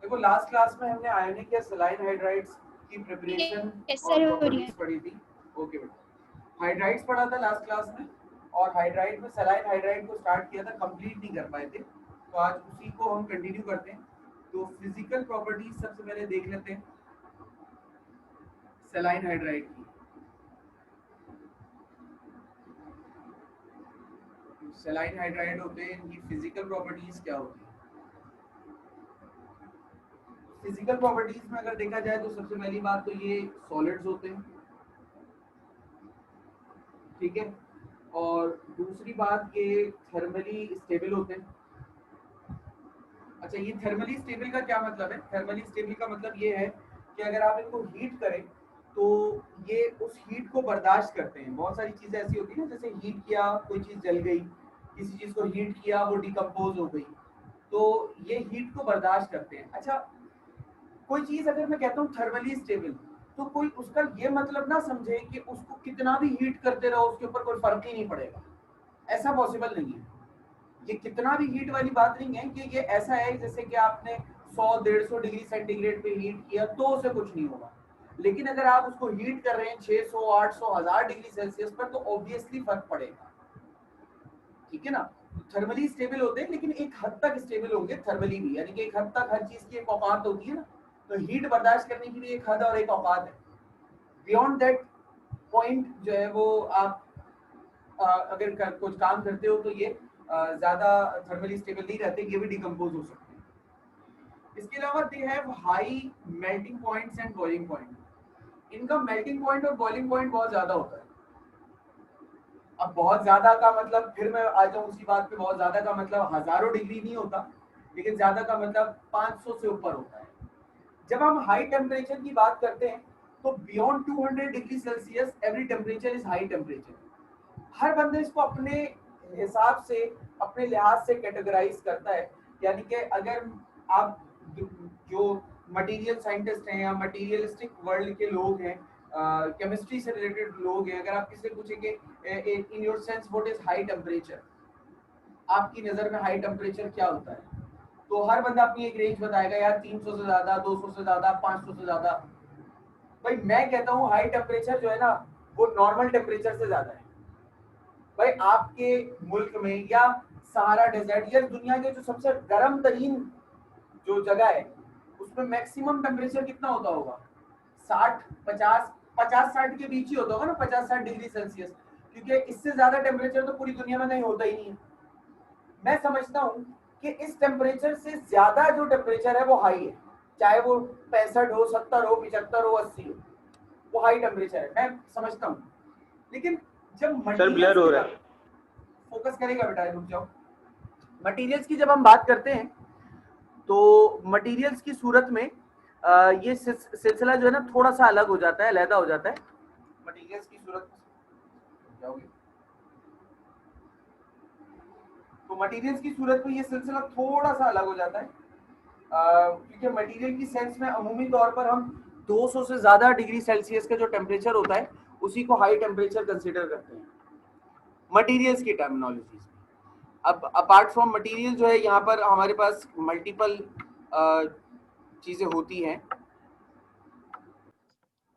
देखो last class में हमने आयोनिक या सलाइन हाइड्राइड्स की प्रिपरेशन यस और सर हो रही प्रॉपर्टीज है। पढ़ी थी। ओके बेटा, हाइड्राइड्स पढ़ा था लास्ट क्लास में, और हाइड्राइड में सलाइन हाइड्राइड को स्टार्ट किया था, कंप्लीट नहीं कर पाए थे, तो आज उसी को हम कंटिन्यू करते हैं। तो फिजिकल प्रॉपर्टीज सबसे पहले देख लेते हैं सलाइन हाइड्राइड की। सलाइन हाइड्राइड होते हैं, इनकी फिजिकल प्रॉपर्टीज क्या होती है? फिजिकल प्रॉपर्टीज में अगर देखा जाए तो सबसे पहली बात तो ये सॉलिड्स होते हैं, ठीक है। और दूसरी बात ये थर्मली स्टेबल होते हैं। अच्छा, ये थर्मली स्टेबल का क्या मतलब है? थर्मली स्टेबल का मतलब ये है कि अगर आप इनको हीट करें तो ये उस हीट को बर्दाश्त करते हैं। बहुत सारी चीजें ऐसी होती है ना, जैसे हीट किया कोई चीज जल गई, किसी चीज को हीट किया वो डिकम्पोज हो गई, तो ये हीट को बर्दाश्त करते हैं। अच्छा, कोई चीज अगर मैं कहता हूँ थर्मली स्टेबल, तो कोई उसका ये मतलब ना समझे कि उसको कितना भी हीट करते रहो उसके ऊपर कोई फर्क ही नहीं पड़ेगा। ऐसा पॉसिबल नहीं है। ये कितना भी हीट वाली बात नहीं है कि ये ऐसा है जैसे कि आपने 100-150 डिग्री सेंटीग्रेड पे हीट किया तो उसे कुछ नहीं होगा। लेकिन अगर आप उसको हीट कर रहे हैं 600, 800, 1000 डिग्री सेल्सियस पर, तो ऑब्वियसली फर्क पड़ेगा, ठीक है ना। थर्मली स्टेबल होते हैं, लेकिन एक हद तक स्टेबल होंगे थर्मली भी, यानी कि एक हद तक हर चीज की एक औकात होती है ना, तो हीट बर्दाश्त करने की भी एक हद और एक औकात है। बियॉन्ड दैट पॉइंट जो है वो आप अगर कुछ काम करते हो तो ये ज्यादा थर्मली स्टेबल नहीं रहते, ये भी डिकम्पोज हो सकते हैं। इसके अलावा they have high melting points and boiling point. इनका मेल्टिंग पॉइंट और बॉइलिंग पॉइंट बहुत ज्यादा होता है। अब बहुत ज्यादा का मतलब, फिर मैं आ जाऊं उसी बात पे, बहुत ज्यादा का मतलब हजारों डिग्री नहीं होता, लेकिन ज्यादा का मतलब 500 से ऊपर होता है। जब हम हाई टेम्परेचर की बात करते हैं तो beyond 200 degree Celsius every temperature is high temperature. हर बंदे इसको अपने हिसाब से, अपने लिहाज से कैटेगराइज करता है। यानी कि अगर आप जो मटेरियल साइंटिस्ट हैं या मटेरियलिस्टिक वर्ल्ड के लोग हैं, केमिस्ट्री से रिलेटेड लोग हैं, अगर आप किसी से पूछेंगे in your sense what is high temperature, आपकी नजर में हाई टेम्परेचर क्या होता है, तो हर बंदा अपनी एक रेंज बताएगा, यार 300 से ज्यादा, 200 से ज्यादा, 500 से ज्यादा। भाई मैं कहता हूँ हाई टेम्परेचर जो है ना, वो नॉर्मल टेम्परेचर से ज्यादा है। भाई आपके मुल्क में या सहारा डेजर्ट या दुनिया के जो सबसे गर्म तरीन जो जगह है, उसमें मैक्सिमम टेम्परेचर कितना होता होगा? 60, 50, 50-60 के बीच ही होता होगा ना, 50-60 डिग्री सेल्सियस, क्योंकि इससे ज्यादा टेम्परेचर तो पूरी दुनिया में कहीं होता ही नहीं है। मैं समझता हूँ कि इस टेम्परेचर से ज्यादा जो टेम्परेचर है वो हाई है, चाहे वो 65 हो, 70 हो, 75 हो, 80 हो, वो हाई टेम्परेचर है, मैं समझता हूँ। लेकिन जब सर ब्लर मटीरियल्स हो की रहा बात, फोकस करेगा बेटा, रुक जाओ। मटीरियल्स की जब हम बात करते हैं तो मटीरियल्स की सूरत में ये सिलसिला जो है ना थोड़ा सा अलग हो जाता है, अलहदा हो जाता है। मटीरियल्स की सूरत जाओगे तो मटीरियल्स की सूरत में ये सिलसिला थोड़ा सा अलग हो जाता है, क्योंकि मटेरियल की सेंस में अमूमी तौर पर हम 200 से ज्यादा डिग्री सेल्सियस का जो टेम्परेचर होता है उसी को हाई टेम्परेचर कंसीडर करते हैं मटेरियल्स की टर्मिनोलॉजी में। अब अपार्ट फ्रॉम मटेरियल जो है, यहाँ पर हमारे पास मल्टीपल चीजें होती हैं।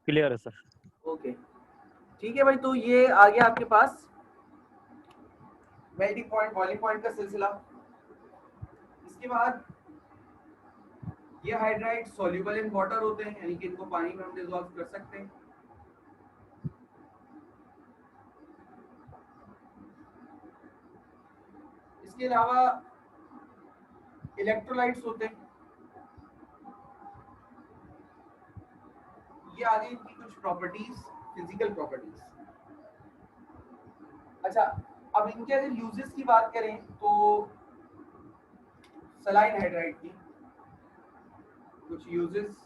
क्लियर है सर। ओके, ठीक है भाई, तो ये आ गया आपके पास मेल्टिंग पॉइंट, बॉइलिंग पॉइंट का सिलसिला। इसके बाद ये हाइड्राइड सॉल्युबल इन वाटर होते हैं, यानी कि इनको पानी में हम डिसॉल्व कर सकते हैं। इसके अलावा इलेक्ट्रोलाइट्स होते हैं। ये आ गई इनकी कुछ प्रॉपर्टीज, फिजिकल प्रॉपर्टीज। अच्छा, अब इनके अगर यूजेस की बात करें तो सलाइन हाइड्राइड की कुछ यूजेस,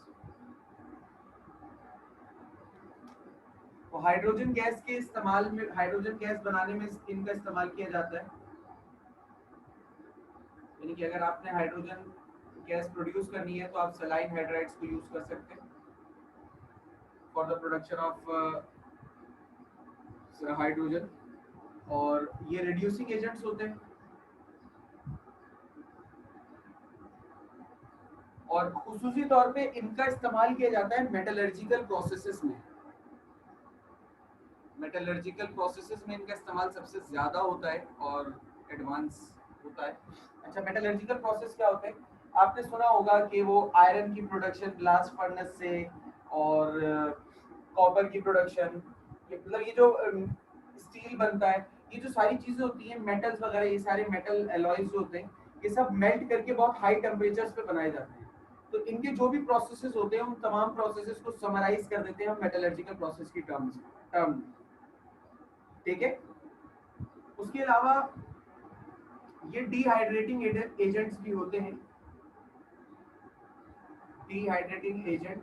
तो हाइड्रोजन गैस के इस्तेमाल में, हाइड्रोजन गैस बनाने में इनका इस्तेमाल किया जाता है। यानी कि अगर आपने हाइड्रोजन गैस प्रोड्यूस करनी है तो आप सलाइन हाइड्राइड्स को यूज कर सकते हैं for the production of hydrogen. और ये रिड्यूसिंग एजेंट्स होते हैं। और खुसूसी तौर पे इनका इस्तेमाल किया जाता है मेटलर्जिकल प्रोसेसेस में। मेटलर्जिकल प्रोसेसेस में इनका इस्तेमाल सबसे ज़्यादा होता है और एडवांस होता है। अच्छा, मेटलर्जिकल प्रोसेस क्या होते हैं? आपने सुना होगा कि वो आयरन की प्रोडक्शन ब्लास्ट फर्नेस से, और कॉपर की प्रोडक्शन, मतलब ये जो स्टील बनता है, ये जो सारी चीज़ें होती हैं, मेटल्स वगैरह, ये सारे मेटल एलॉयज जो होते हैं, ये सब मेल्ट करके बहुत हाई टेम्परेचर्स पे बनाए जाते हैं। तो इनके जो भी प्रोसेसेस होते हैं, उन तमाम प्रोसेसेस को समराइज कर देते हैं हम मेटलर्जिकल प्रोसेस की टर्म। ठीक है। उसके अलावा ये डिहाइड्रेटिंग एजेंट्स भी होते हैं। डिहाइड्रेटिंग एजेंट,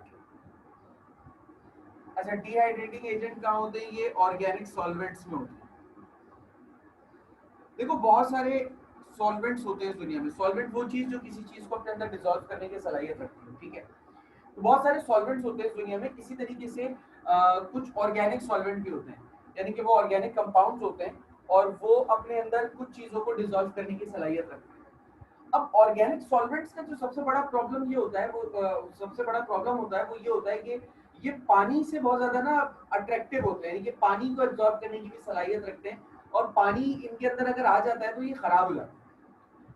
अच्छा, डिहाइड्रेटिंग एजेंट कहाँ होते हैं? ये ऑर्गेनिक सॉल्वेंट्स में होते हैं। देखो, बहुत सारे सॉल्वेंट्स होते हैं इस दुनिया में। सॉल्वेंट वो चीज जो किसी चीज को अपने अंदर डिसॉल्व करने की सलाहियत रखती है, ठीक है। तो बहुत सारे सॉल्वेंट्स होते हैं इस दुनिया में। इसी तरीके से कुछ ऑर्गेनिक सॉल्वेंट भी होते हैं, यानी कि वो ऑर्गेनिक कंपाउंड्स होते हैं और वो अपने अंदर कुछ चीजों को डिसॉल्व करने की सलाहियत रखते हैं। अब ऑर्गेनिक सॉल्वेंट्स का जो सबसे बड़ा प्रॉब्लम ये होता है, वो सबसे बड़ा प्रॉब्लम होता है वो ये होता है कि ये पानी से बहुत ज्यादा ना अट्रैक्टिव होते हैं, ये पानी को एब्जॉर्ब करने की भी सलाहियत रखते हैं, और पानी इनके अंदर अगर आ जाता है तो ये खराब हो जाता है।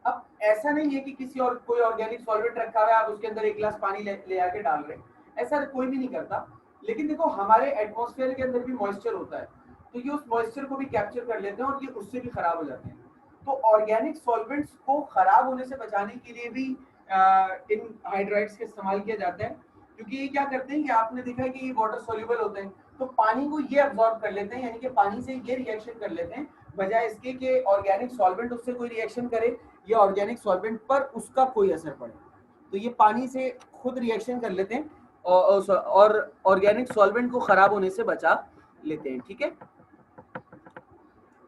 अब ऐसा नहीं है कि किसी और कोई ऑर्गेनिक सॉल्वेंट रखा हुआ है, आप उसके अंदर एक गिलास पानी ले आके डाल रहे हैं, ऐसा कोई भी नहीं करता। लेकिन देखो, हमारे एटमॉस्फेयर के अंदर भी मॉइस्चर होता है, तो ये उस मॉइस्चर को भी कैप्चर कर लेते हैं और ये उससे भी खराब हो जाते हैं। तो ऑर्गेनिक सॉल्वेंट्स को खराब होने से बचाने के लिए भी इन हाइड्राइड्स का इस्तेमाल किया जाता है, क्योंकि ये क्या करते हैं कि आपने देखा है कि ये वाटर सोल्यूबल होते हैं, तो पानी को ये अब्सॉर्ब कर लेते हैं, यानी कि पानी से ये रिएक्शन कर लेते हैं, बजाय इसके कि ऑर्गेनिक सॉल्वेंट उससे कोई रिएक्शन करे या ऑर्गेनिक सॉल्वेंट पर उसका कोई असर पड़े। तो ये पानी से खुद रिएक्शन कर लेते हैं और ऑर्गेनिक सॉल्वेंट को खराब होने से बचा लेते हैं, ठीक है।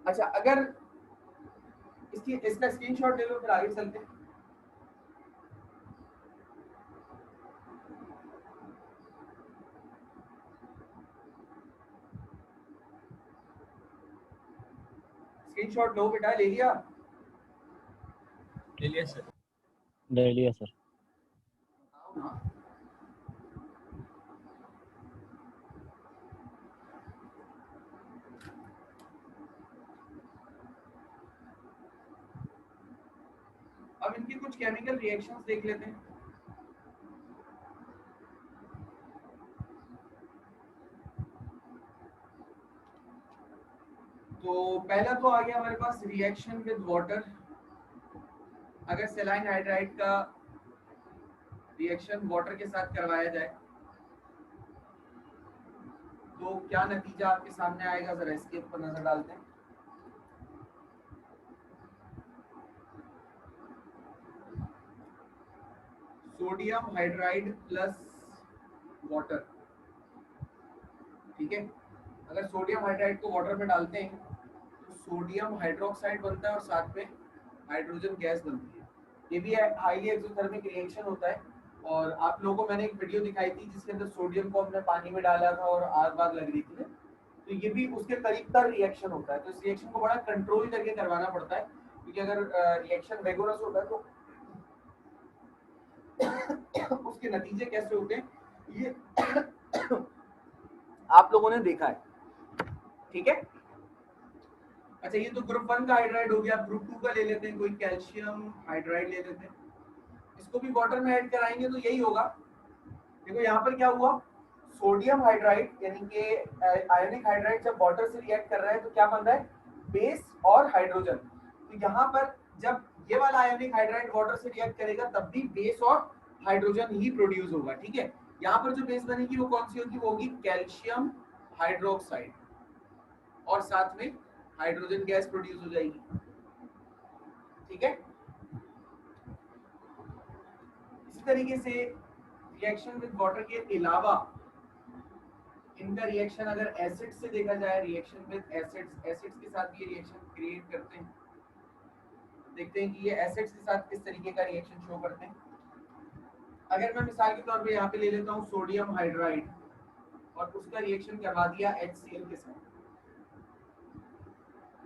अच्छा, अगर इसका स्क्रीनशॉट ले लो, फिर आगे चलते हैं। स्क्रीनशॉट लो बेटा, ले लिया? ले लिया सर। ले लिया सर। आओ ना। अब इनकी कुछ केमिकल रिएक्शंस देख लेते हैं। तो पहला तो आ गया हमारे पास रिएक्शन विद वाटर। अगर सेलाइन हाइड्राइड का रिएक्शन वाटर के साथ करवाया जाए तो क्या नतीजा आपके सामने आएगा, जरा इसके ऊपर नजर डालते हैं। सोडियम हाइड्राइड प्लस वाटर, ठीक है। अगर सोडियम हाइड्राइड को वाटर में डालते हैं तो सोडियम हाइड्रोक्साइड बनता है और साथ में हाइड्रोजन गैस बनती है। ये भी हाईली एक्सोथर्मिक रिएक्शन होता है। और आप लोगों को मैंने एक वीडियो दिखाई थी जिसके अंदर सोडियम को हमने पानी में डाला था और आग बाग लग रही थी, तो ये भी उसके करीब का रिएक्शन होता है। तो इस रिएक्शन को बड़ा कंट्रोल करके करवाना पड़ता है, क्योंकि अगर रिएक्शन रेगुलर होता है तो उसके नतीजे कैसे होते हैं ये आप लोगों ने देखा है, ठीक है। अच्छा, ये तो ग्रुप 1 का हाइड्राइड हो गया। ग्रुप 2 का ले लेते हैं, कोई कैल्शियम हाइड्राइड ले लेते हैं। इसको भी वाटर में ऐड कराएंगे तो यही होगा। देखो यहाँ पर क्या हुआ, सोडियम हाइड्राइड यानी कि आयोनिक हाइड्राइड जब वाटर से रिएक्ट कर रहा है तो क्या बन रहा है, बेस और हाइड्रोजन। तो यहाँ पर जब ये वाला आयोनिक हाइड्राइड वाटर से रिएक्ट करेगा तब भी बेस और हाइड्रोजन ही प्रोड्यूस होगा, ठीक है। यहाँ पर जो बेस बनेगी वो कौन सी होगी, वो होगी कैल्शियम हाइड्रोक्साइड, और साथ में हाइड्रोजन गैस प्रोड्यूस हो जाएगी, ठीक है। इसी तरीके से रिएक्शन विद वाटर के अलावा इनका रिएक्शन अगर एसिड से देखा जाए, रिएक्शन विद एसिड्स के साथ ये रिएक्शन क्रिएट करते हैं। देखते हैं कि ये एसिड्स के साथ किस तरीके का रिएक्शन शो करते हैं। अगर मैं मिसाल के तौर पे यहाँ पे ले लेता हूँ सोडियम हाइड्राइड और उसका रिएक्शन करवा दिया HCl के साथ,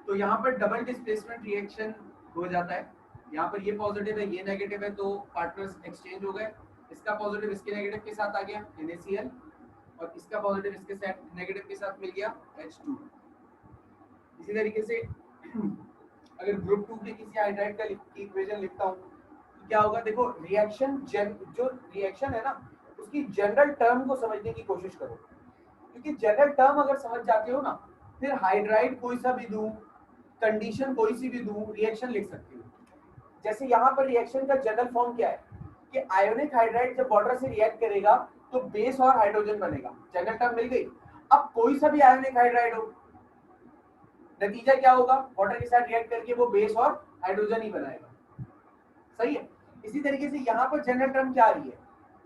तो यहाँ पर डबल डिस्प्लेसमेंट रिएक्शन हो जाता है। यहाँ पर ये पॉजिटिव है, ये नेगेटिव है, तो पार्टनर्स एक्सचेंज हो गए। इसका पॉजिटिव इसके नेगेटिव के साथ आ गया NaCl, और इसका पॉजिटिव इसके साथ नेगेटिव के साथ मिल गया H2। इसी तरीके से अगर ग्रुप 2 के किसी हाइड्राइड का इक्वेशन लिखता हूँ तो क्या होगा, देखो रिएक्शन जो रिएक्शन है ना उसकी जनरल टर्म को समझने की कोशिश करो, क्योंकि जनरल टर्म अगर समझ जाते हो ना फिर हाइड्राइड कोई सा भी दूं, कंडीशन कोई सी भी दूं, रिएक्शन लिख सकते हो। जैसे यहाँ पर रिएक्शन का जनरल फॉर्म क्या है कि आयोनिक हाइड्राइड जब वाटर से रिएक्ट करेगा तो बेस और हाइड्रोजन बनेगा, जनरल टर्म मिल गई। अब कोई सा भी आयोनिक हाइड्राइड हो, नतीजा क्या होगा, वाटर के साथ रिएक्ट करके वो बेस और हाइड्रोजन ही बनाएगा, सही है। इसी तरीके से यहाँ पर जनरल टर्म क्या आ रही है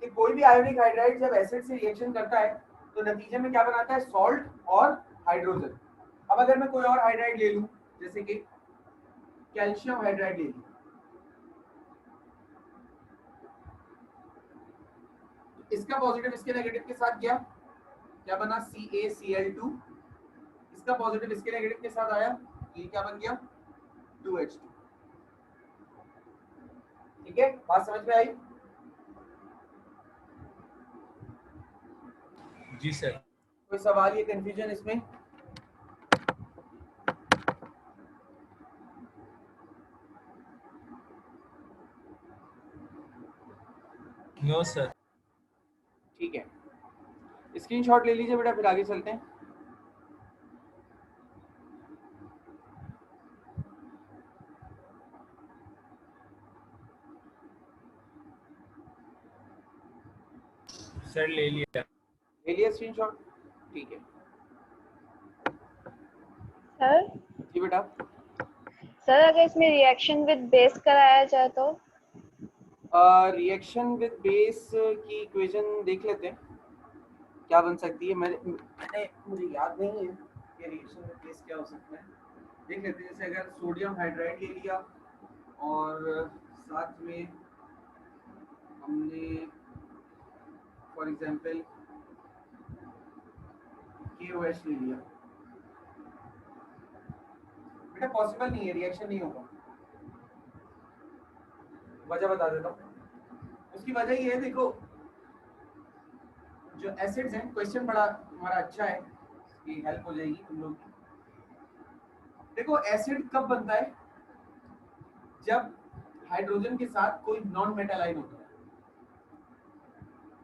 कि कोई भी आयोनिक हाइड्राइड जब एसिड से रिएक्शन करता है तो नतीजे में क्या बनाता है, सॉल्ट और हाइड्रोजन। अब अगर मैं कोई और हाइड्राइड ले लूं, जैसे कि कैल्शियम हाइड्राइड ले लूं, इसका पॉजिटिव इसके नेगेटिव के साथ गया, क्या बना, CaCl2। इसका पॉजिटिव इसके नेगेटिव के साथ आया, ये क्या बन गया, 2H2। ठीक है, बात समझ में आई? जी सर। कोई सवाल या कंफ्यूजन इसमें? No sir. ठीक है, स्क्रीनशॉट ले लीजिए बेटा, फिर आगे चलते हैं। सर ले लिया। ले लिया स्क्रीनशॉट, ठीक है। सर जी बेटा। सर अगर इसमें रिएक्शन विद बेस कराया जाए तो? रिएक्शन विद बेस की इक्वेशन देख लेते हैं क्या बन सकती है। मुझे याद नहीं है कि रिएक्शन विद बेस क्या हो सकता है, देख लेते हैं। जैसे अगर सोडियम हाइड्राइड ले लिया और साथ में हमने फॉर एग्जांपल KOH ले लिया, बेटा पॉसिबल नहीं है, रिएक्शन नहीं होगा। वजह बता देता हूँ, उसकी वजह ये है, देखो जो एसिड्स हैं, क्वेश्चन बड़ा हमारा अच्छा है, इसकी हेल्प हो जाएगी तुम लोग की। देखो एसिड कब बनता है, जब हाइड्रोजन के साथ कोई नॉन मेटल आयन होता है,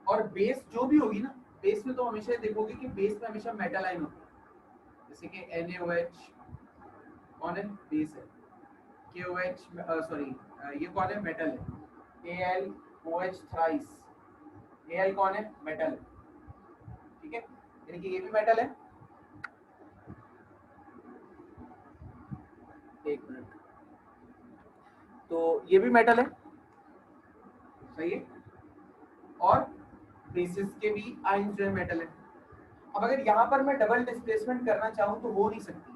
और बेस जो भी होगी ना, बेस में तो हमेशा देखोगे कि बेस में हमेशा मेटल आयन होता है। जैसे कि NaOH कौन है, बेस है। KOH सॉरी ये कौन है, मेटल है। AlOH थ्राइस, Al कौन है, मेटल है, ठीक है, यानी कि ये भी मेटल है। एक मिनट, तो ये भी मेटल है, सही है, और बेसिस के भी आयन जो है मेटल है। अब अगर यहाँ पर मैं डबल डिस्प्लेसमेंट करना चाहूँ तो हो नहीं सकती,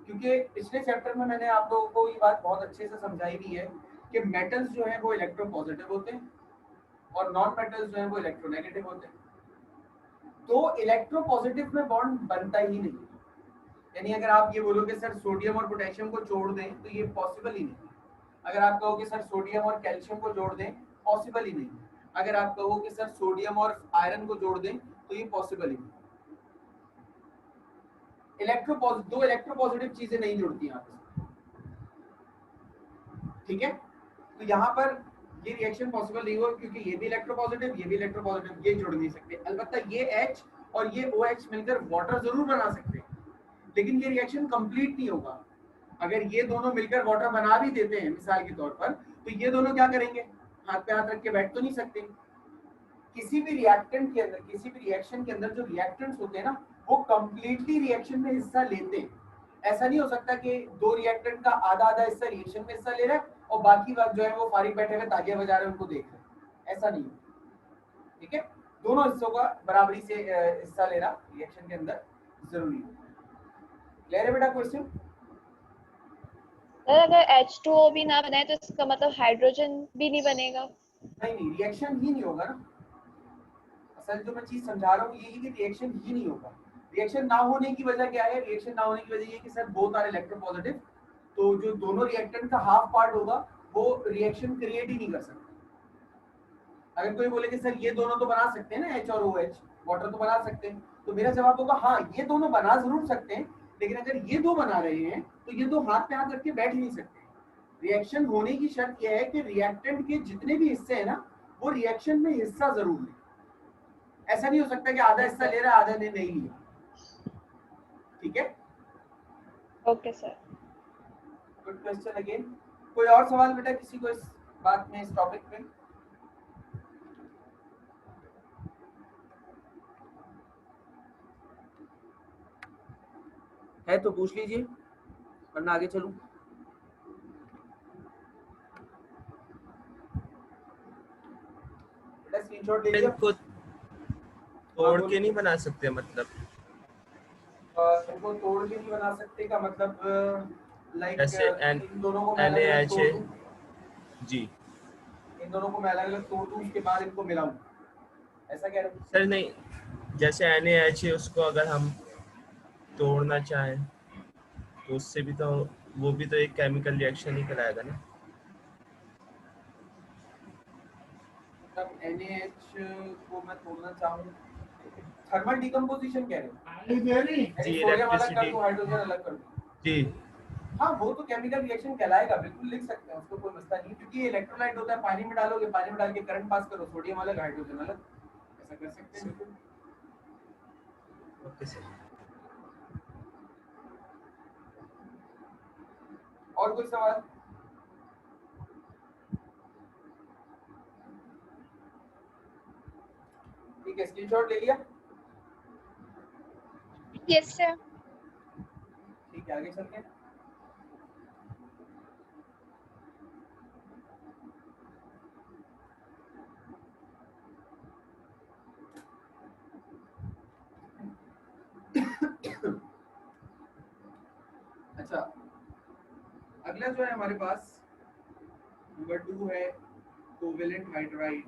क्योंकि पिछले चैप्टर में मैंने आप लोगों को ये बात बहुत अच्छे से समझाई भी है कि मेटल्स जो है वो इलेक्ट्रोपॉजिटिव होते हैं और नॉन मेटल्स जो है वो इलेक्ट्रोनेगेटिव होते हैं। तो इलेक्ट्रोपॉजिटिव में बॉन्ड बनता ही नहीं, यानी अगर आप ये बोलोगे सर सोडियम और पोटेशियम को जोड़ दें तो ये पॉसिबल ही नहीं। अगर आप कहोगे सर सोडियम और कैल्शियम को जोड़ दें, पॉसिबल ही नहीं। अगर आप कहो कि सर सोडियम और आयरन को जोड़ दें तो ये पॉसिबल ही नहीं। दो इलेक्ट्रोपॉजिटिव चीजें नहीं जुड़ती यहाँ पे, ठीक है। तो यहाँ पर ये रिएक्शन पॉसिबल नहीं होगा, क्योंकि ये भी इलेक्ट्रोपॉजिटिव, ये भी इलेक्ट्रोपॉजिटिव, ये जुड़ नहीं सकते। अलबत्ता ये H और ये OH मिलकर वाटर जरूर बना सकते हैं, लेकिन ये रिएक्शन कंप्लीट नहीं होगा। अगर ये दोनों मिलकर वाटर बना भी देते हैं मिसाल के तौर पर, तो ये दोनों क्या करेंगे, हाथ पे हाथ रख के बैठ तो नहीं सकते। किसी भी रिएक्टेंट के अंदर, किसी भी रिएक्शन के अंदर जो रिएक्टेंट्स होते हैं ना, वो कंप्लीटली रिएक्शन में हिस्सा लेते हैं। ऐसा नहीं हो सकता कि दो रिएक्टेंट का आधा आधा हिस्सा रिएक्शन में हिस्सा ले रहा है और बाकी वक्त जो है वो फारिग बैठे हुए तालियां बजा रहे हैं, उनको देख रहे हैं, ऐसा नहीं, ठीक है। दोनों हिस्सों का बराबरी से हिस्सा लेना रिएक्शन के अंदर जरूरी है। क्लियर है बेटा क्वेश्चन? अगर H2O भी ना बनाए तो इसका मतलब हाइड्रोजन भी नहीं बनेगा? नहीं, रिएक्शन ही नहीं होगा ना। असल जो मैं चीज समझा रहा हूँ यही कि रिएक्शन ही नहीं होगा। रिएक्शन ना होने की वजह क्या है, रिएक्शन ना होने की वजह ये कि सर बोथ आर इलेक्ट्रोपॉजिटिव, तो जो दोनों रिएक्टेंट का हाफ पार्ट होगा वो रिएक्शन क्रिएट ही नहीं कर सकता। अगर कोई बोले कि सर ये दोनों तो बना सकते हैं ना, H और OH, वाटर तो बना सकते हैं, तो मेरा जवाब होगा हाँ ये दोनों बना जरूर सकते हैं, लेकिन अगर ये दो बना रहे हैं तो ये दो हाथ पे हाथ रख के बैठ ही नहीं सकते। रिएक्शन होने की शर्त यह है कि रिएक्टेंट के जितने भी हिस्से हैं ना, वो रिएक्शन में हिस्सा जरूर लें। ऐसा नहीं हो सकता कि आधा हिस्सा ले रहा है आधा ने नहीं लिया। ठीक है, okay sir. Good question again. कोई और सवाल बेटा किसी को इस बात में, इस टॉपिक में? है तो पूछ लीजिए वरना आगे चलूं। बेटा स्क्रीनशॉट ले लिया? इनको तोड़ के नहीं बना सकते मतलब? इनको तोड़ के नहीं बना सकते का मतलब लाइक जैसे इन दोनों को मैं अलग अलग NaHA तोड़ दूं, जी इन दोनों को मैं अलग अलग तोड़ दूं, उसके बाद इनको मिलाऊं, ऐसा कह रहे हो? सर नहीं, जैसे NaHA उसको अगर हम तोड़ना चाहें तो उससे भी तो, वो भी तो एक केमिकल रिएक्शन ही कराएगा ना। मतलब NaH को मैं तोड़ना चाहूं, थर्मल डिकम्पोजिशन कह रहे हो? जी, सोडियम अलग कर इलेक्ट्रिसिटी दूं, हाइड्रोजन अलग कर दूं। जी। हाँ वो तो केमिकल रिएक्शन कहलाएगा, बिल्कुल लिख सकते हैं, उसको कोई मसला नहीं, क्योंकि इलेक्ट्रोलाइट होता है, पानी में डालोगे, पानी में डाल के करंट पास करो, सोडियम अलग हाइड्रोजन अलग, ऐसा कर सकते हैं बिल्कुल। Okay sir. और कोई सवाल? ठीक है, स्क्रीनशॉट ले लिया? Yes sir. ठीक है, आगे चलते हैं। अच्छा, अगला जो है हमारे पास नंबर 2 है कोवेलेंट हाइड्राइड।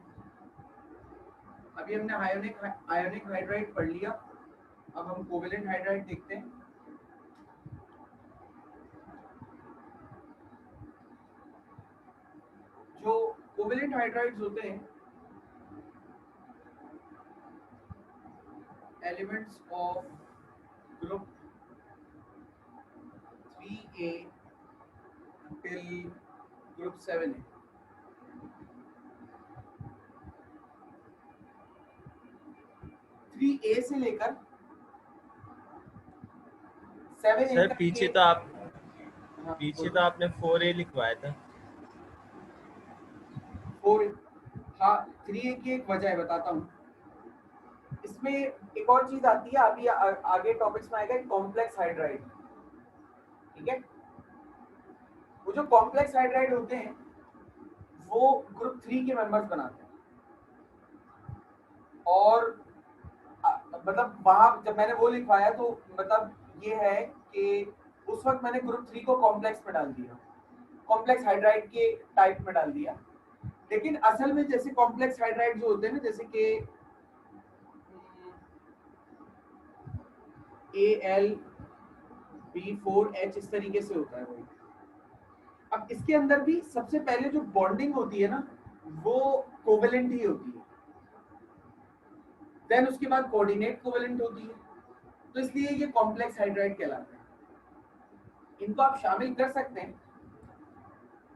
अभी हमने आयोनिक हाइड्राइड पढ़ लिया, अब हम कोवेलेंट हाइड्राइड देखते हैं। जो कोवेलेंट हाइड्राइड्स होते हैं, elements of group 3A till group 7 है। A से लेकर 7A सर तक पीछे के, तो आप हाँ, पीछे तो आपने 4A लिखवाया था। 4, हाँ 3A की एक वजह है, बताता हूँ। इसमें एक और चीज आती है, अभी आगे टॉपिक्स में आएगा, कॉम्प्लेक्स हाइड्राइड। ठीक है, वो जो कॉम्प्लेक्स हाइड्राइड होते हैं वो ग्रुप 3 के मेंबर्स बनाते हैं, और मतलब वहां जब मैंने वो लिखवाया तो मतलब ये है कि उस वक्त मैंने ग्रुप 3 को कॉम्प्लेक्स में डाल दिया, कॉम्प्लेक्स हाइड्राइड के टाइप में डाल दिया। लेकिन असल में जैसे कॉम्प्लेक्स हाइड्राइड जो होते हैं ना, जैसे कि AlB4H इस तरीके से होता है वही। अब इसके अंदर भी सबसे पहले जो बॉन्डिंग होती है ना, वो कोवेलेंट ही होती है, देन उसके बाद कोऑर्डिनेट कोवेलेंट होती है, तो इसलिए ये कॉम्प्लेक्स हाइड्राइड कहलाते हैं। इनको आप शामिल कर सकते हैं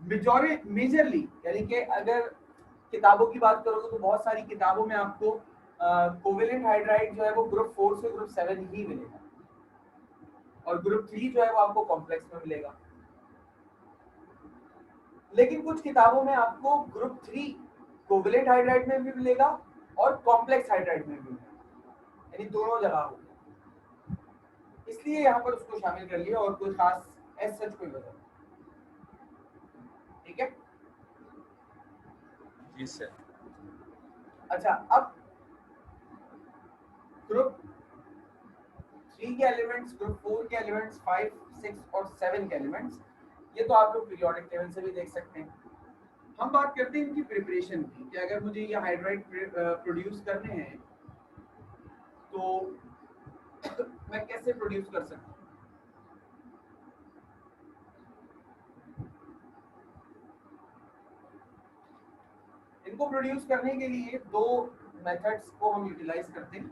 मेजरली, यानी कि अगर किताबों की बात करोगे तो बहुत सारी किताबों में आपको कोवेलेंट हाइड्राइड जो है वो ग्रुप 4 से ग्रुप 7 ही मिलेगा, और ग्रुप 3 जो है वो आपको कॉम्प्लेक्स में मिलेगा। लेकिन कुछ किताबों में आपको ग्रुप 3 कोवेलेंट हाइड्राइड में भी मिलेगा और कॉम्प्लेक्स हाइड्राइड में भी मिलेगा, यानी दोनों जगह होगा, इसलिए यहाँ पर उसको शामिल कर लिया, और कोई खास एज सच कोई वजह नहीं। ठीक है, जी सर। अच्छा, अब ग्रुप 3 के एलिमेंट्स, ग्रुप 4 के एलिमेंट्स, 5, 6 और 7 के एलिमेंट्स, ये तो आप लोग पीरियोडिक टेबल से भी देख सकते हैं। हम बात करते हैं इनकी प्रिपरेशन की, कि अगर मुझे ये हाइड्राइड प्रोड्यूस करने हैं तो मैं कैसे प्रोड्यूस कर सकता हूँ। इनको प्रोड्यूस करने के लिए दो मेथड्स को हम यूटिलाइज करते हैं।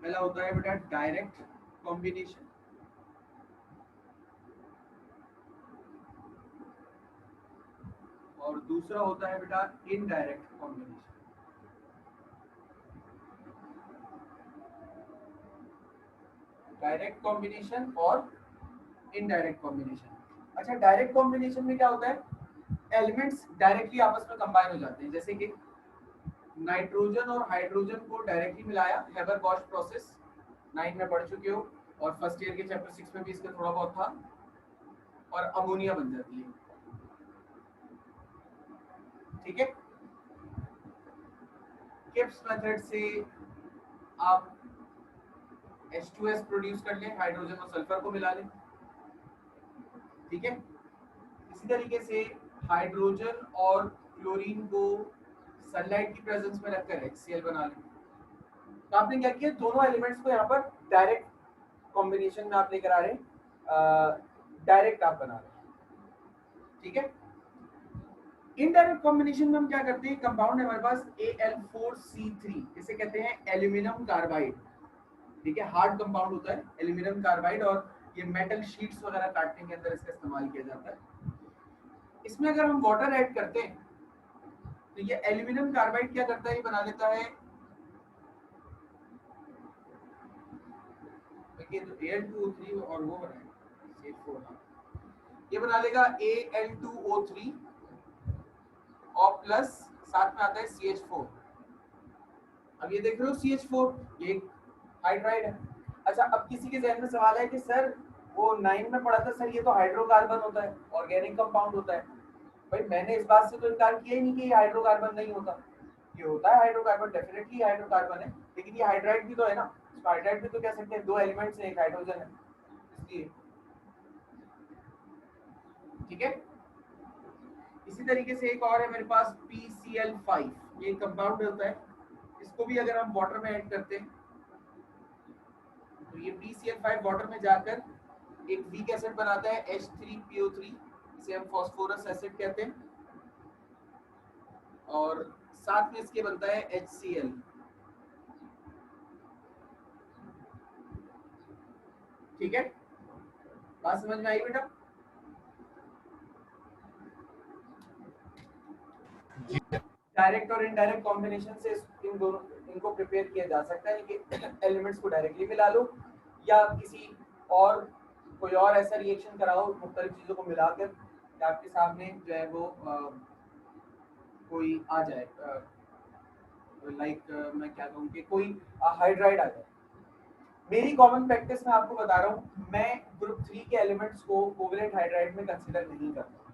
पहला होता है बेटा डायरेक्ट कॉम्बिनेशन, और दूसरा होता है बेटा इनडायरेक्ट कॉम्बिनेशन। डायरेक्ट कॉम्बिनेशन और इनडायरेक्ट कॉम्बिनेशन। अच्छा, डायरेक्ट कॉम्बिनेशन में क्या होता है, एलिमेंट्स डायरेक्टली आपस में कंबाइन हो जाते हैं। जैसे कि नाइट्रोजन और हाइड्रोजन को डायरेक्टली मिलाया, हेबर-बॉश प्रोसेस 9 में पढ़ चुके हो, और फर्स्ट ईयर के चैप्टर 6 में भी इसका थोड़ा बहुत था, और अमोनिया बन जाती है। ठीक है, किप्स मेथड से आप H2S प्रोड्यूस कर लें, हाइड्रोजन और सल्फर को मिला लें। ठीक है, इसी तरीके से हाइड्रोजन और क्लोरीन को सनलाइट की प्रेजेंस में रखकर HCl बना लें। तो आपने क्या किया, दोनों एलिमेंट्स को यहाँ पर डायरेक्ट कॉम्बिनेशन में आप लेकर आ रहे हैं, डायरेक्ट आप बना रहे हैं। ठीक है, इनडायरेक्ट कॉम्बिनेशन में हम क्या करते हैं, कंपाउंड है हमारे पास Al4C3, इसे कहते हैं एल्यूमिनियम कार्बाइड। ठीक है, हार्ड कंपाउंड होता है एल्यूमिनियम कार्बाइड, और ये मेटल शीट्स वगैरह काटने के अंदर इसका इस्तेमाल किया जाता है। इसमें अगर हम वाटर ऐड करते हैं तो ये एल्यूमिनियम कार्बाइड क्या करता है, ये बना लेता है, देखिए तो Al2O3 और वो बनाएगा CH4, ये बना लेगा Al2O3 और प्लस साथ में आता है CH4। अब ये देख रहे हो CH4, ये हाइड्राइड है। अच्छा, अब किसी के जहन में सवाल है कि सर वो 9 में पढ़ा था सर, ये तो हाइड्रोकार्बन होता है, ऑर्गेनिक कंपाउंड होता है। भाई मैंने इस बात से तो इनकार किया ही नहीं कि ये हाइड्रोकार्बन नहीं होता, ये होता है हाइड्रोकार्बन, डेफिनेटली हाइड्रोकार्बन है, लेकिन ये हाइड्राइड भी तो है ना, इसको हाइड्राइड भी तो कह सकते हैं, दो एलिमेंट्स हैं, एक हाइड्रोजन है इसलिए। ठीक है, इसी तरीके से एक और है मेरे पास PCl5, ये कंपाउंड होता है, इसको भी अगर हम वाटर में ऐड करते हैं तो ये PCl5 वाटर में जाकर एक वीक एसिड बनाता है H3PO3, इसे हम फास्फोरस एसिड कहते हैं, और साथ में इसके बनता है HCl। ठीक है, बात समझ में आई बेटा? डायरेक्ट और इनडायरेक्ट कॉम्बिनेशन से इन दोनों इनको प्रिपेयर किया जा सकता है कि एलिमेंट्स को डायरेक्टली मिला लो, या किसी और कोई और ऐसा रिएक्शन कराओ मुख्तलिफ चीज़ों को मिलाकर कि आपके सामने जो है वो कोई आ जाए, लाइक मैं क्या कहूँ कि कोई हाइड्राइड आ जाए। मेरी कॉमन प्रैक्टिस में आपको बता रहा हूँ, मैं ग्रुप 3 के एलिमेंट्स को कोवेलेंट हाइड्राइड में कंसिडर नहीं करता,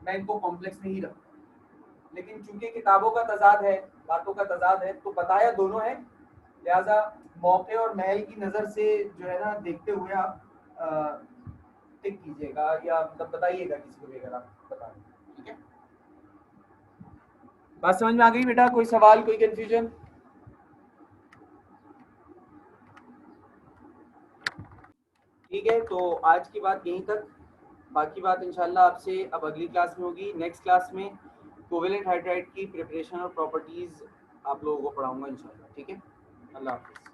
मैं इनको कॉम्प्लेक्स में ही रखता, लेकिन चूंकि किताबों का तजाद है, बातों का तजाद है, तो बताया दोनों है, लिहाजा मौके और महल की नज़र से जो है ना देखते हुए आप टिक कीजिएगा, या मतलब बताइएगा किसी को भी अगर आप बता रहे हैं। ठीक है, बात समझ में आ गई बेटा? कोई सवाल, कोई कंफ्यूजन? ठीक है, तो आज की बात यहीं तक, बाकी बात इंशाल्लाह आपसे अब अगली क्लास में होगी। नेक्स्ट क्लास में कोवेलेंट हाइड्राइड की प्रिपरेशन और प्रॉपर्टीज आप लोगों को पढ़ाऊंगा इंशाल्लाह। ठीक है, अल्लाह हाफिज़।